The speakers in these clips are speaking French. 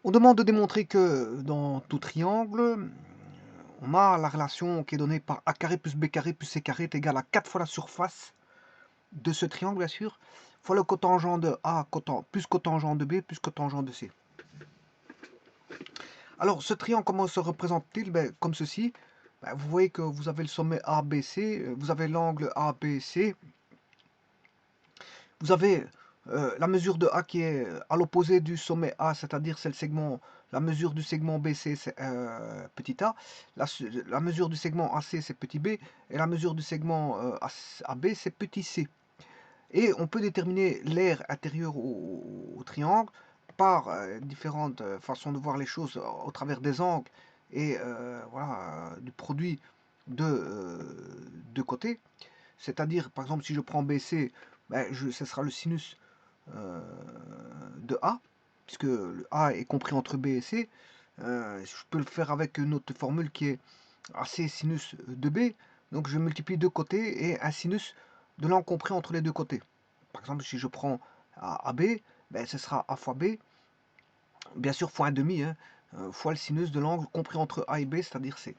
On demande de démontrer que dans tout triangle, on a la relation qui est donnée par a carré plus b carré plus c carré est égal à 4 fois la surface de ce triangle, bien sûr, fois le cotangent de A plus cotangent de B plus cotangent de C. Alors, ce triangle, comment se représente-t-il? Comme ceci. Vous voyez que vous avez le sommet ABC, vous avez l'angle ABC, vous avez la mesure de A qui est à l'opposé du sommet A, c'est-à-dire c'est le segment, la mesure du segment BC c'est petit a, la mesure du segment AC c'est petit b, et la mesure du segment AB c'est petit c. Et on peut déterminer l'aire intérieure au triangle par différentes façons de voir les choses au travers des angles et voilà, du produit de côté. C'est-à-dire, par exemple, si je prends BC, ce sera le sinus de A, puisque le A est compris entre B et C. Je peux le faire avec une autre formule qui est AC sinus de B. Donc je multiplie deux côtés et un sinus de l'angle compris entre les deux côtés. Par exemple, si je prends AB, ce sera A fois B, bien sûr fois un demi, hein, fois le sinus de l'angle compris entre A et B, c'est-à-dire C.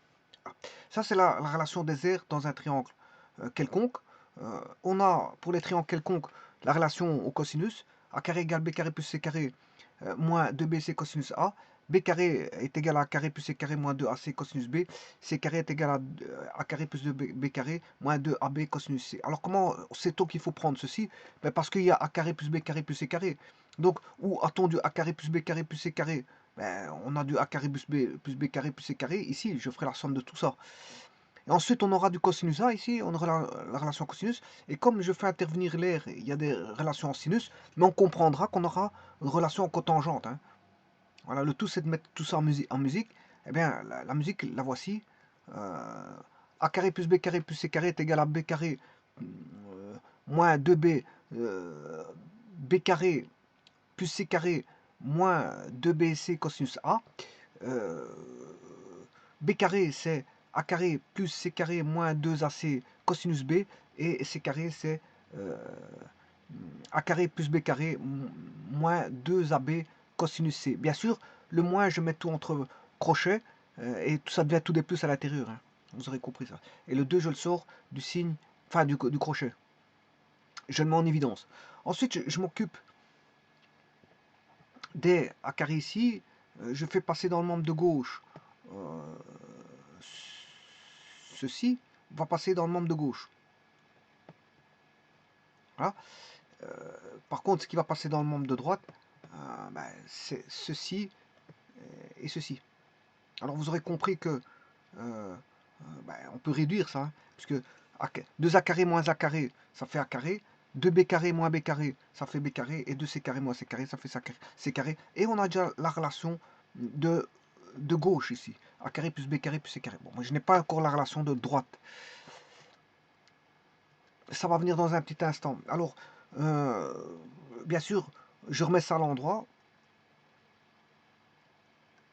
Ça, c'est la relation des aires dans un triangle quelconque. On a, pour les triangles quelconques, la relation au cosinus. A carré égale B carré plus C carré moins 2BC cosinus A. B carré est égal à A carré plus C carré moins 2AC cosinus B. C carré est égal à A carré plus 2B carré moins 2AB cosinus C. Alors comment sait-on qu'il faut prendre ceci? Parce qu'il y a A carré plus B carré plus C carré. Donc, où a-t-on du A carré plus B carré plus C carré? On a du A carré plus B carré plus C carré. Ici, je ferai la somme de tout ça. Et ensuite, on aura du cosinus A ici, on aura la relation cosinus. Et comme je fais intervenir l'air, il y a des relations en sinus, mais on comprendra qu'on aura une relation en cotangente. Hein. Voilà, le tout, c'est de mettre tout ça en musique. Eh bien, la musique, la voici. A carré plus B carré plus C carré est égal à B carré moins 2B B carré plus C carré moins 2BC cosinus A. B carré, c'est A carré plus C carré moins 2AC cosinus B. Et C carré, c'est A carré plus B carré moins 2AB cosinus C. Bien sûr, le moins, je mets tout entre crochets. Et ça devient tout des plus à l'intérieur. Hein. Vous aurez compris ça. Et le 2, je le sors du signe, enfin du crochet. Je le mets en évidence. Ensuite, je m'occupe des A carré ici. Je fais passer dans le membre de gauche ceci va passer dans le membre de gauche. Voilà. Par contre, ce qui va passer dans le membre de droite, c'est ceci et ceci. Alors vous aurez compris que on peut réduire ça, hein, puisque 2a carré moins a carré, ça fait a carré. 2b carré moins b carré, ça fait b carré. Et 2c carré moins c carré, ça fait c carré. Et on a déjà la relation de gauche ici. A carré plus b carré plus c carré. Bon, moi je n'ai pas encore la relation de droite. Ça va venir dans un petit instant. Alors, bien sûr, je remets ça à l'endroit.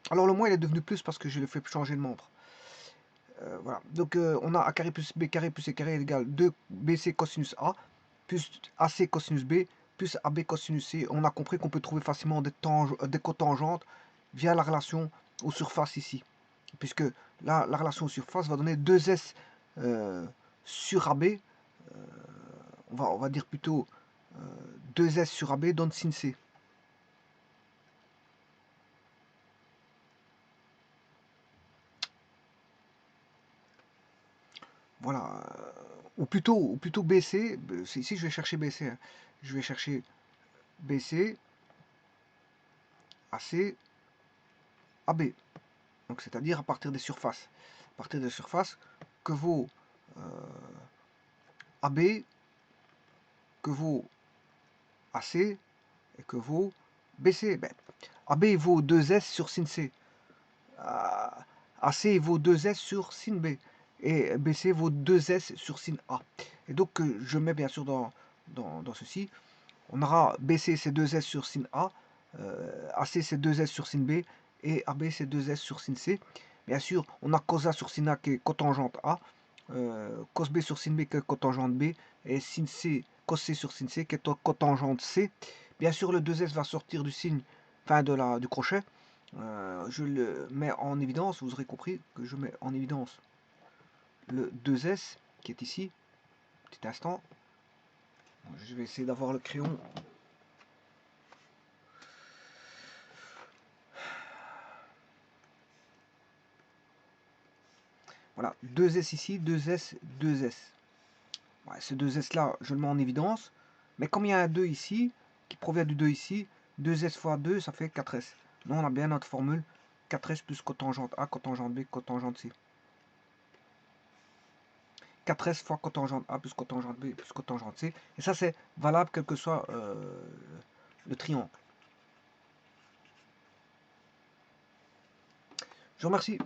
Alors le moins il est devenu plus parce que je le fais changer de membre. Voilà. Donc on a a carré plus b carré plus c carré égale 2bc cosinus a plus ac cosinus b plus ab cosinus c. On a compris qu'on peut trouver facilement des cotangentes via la relation aux surfaces ici. Puisque là, la relation aux surfaces va donner 2s sur ab. On va dire plutôt 2s sur ab donne sin c. Voilà. Ou plutôt BC. Ici, je vais chercher BC. Hein. Je vais chercher BC, AC, AB. Donc, c'est-à-dire à partir des surfaces. À partir des surfaces que vaut AB, que vaut AC et que vaut BC. AB vaut 2S sur sin C. AC vaut 2S sur sin B. Et BC vaut 2S sur sin A. Et donc, je mets bien sûr dans ceci. On aura BC c'est 2S sur sin A, AC c'est 2S sur sin B, et AB c'est 2S sur sin C. Bien sûr, on a cos A sur sin A qui est cotangente A, cos B sur sin B qui est cotangente B, et sin C, cos C sur sin C qui est cotangente C. Bien sûr, le 2S va sortir du signe, enfin du crochet. je le mets en évidence, vous aurez compris que je mets en évidence le 2S qui est ici. Petit instant. Je vais essayer d'avoir le crayon. Voilà, 2S ici, 2S, 2S. Ouais, ce 2S là, je le mets en évidence. Mais comme il y a un 2 ici, qui provient du 2 ici, 2S fois 2, ça fait 4S. Donc on a bien notre formule 4S plus cotangente A, cotangente B, cotangente C. 4S fois cotangente A plus cotangente B plus cotangente C. Et ça, c'est valable quel que soit le triangle. Je vous remercie.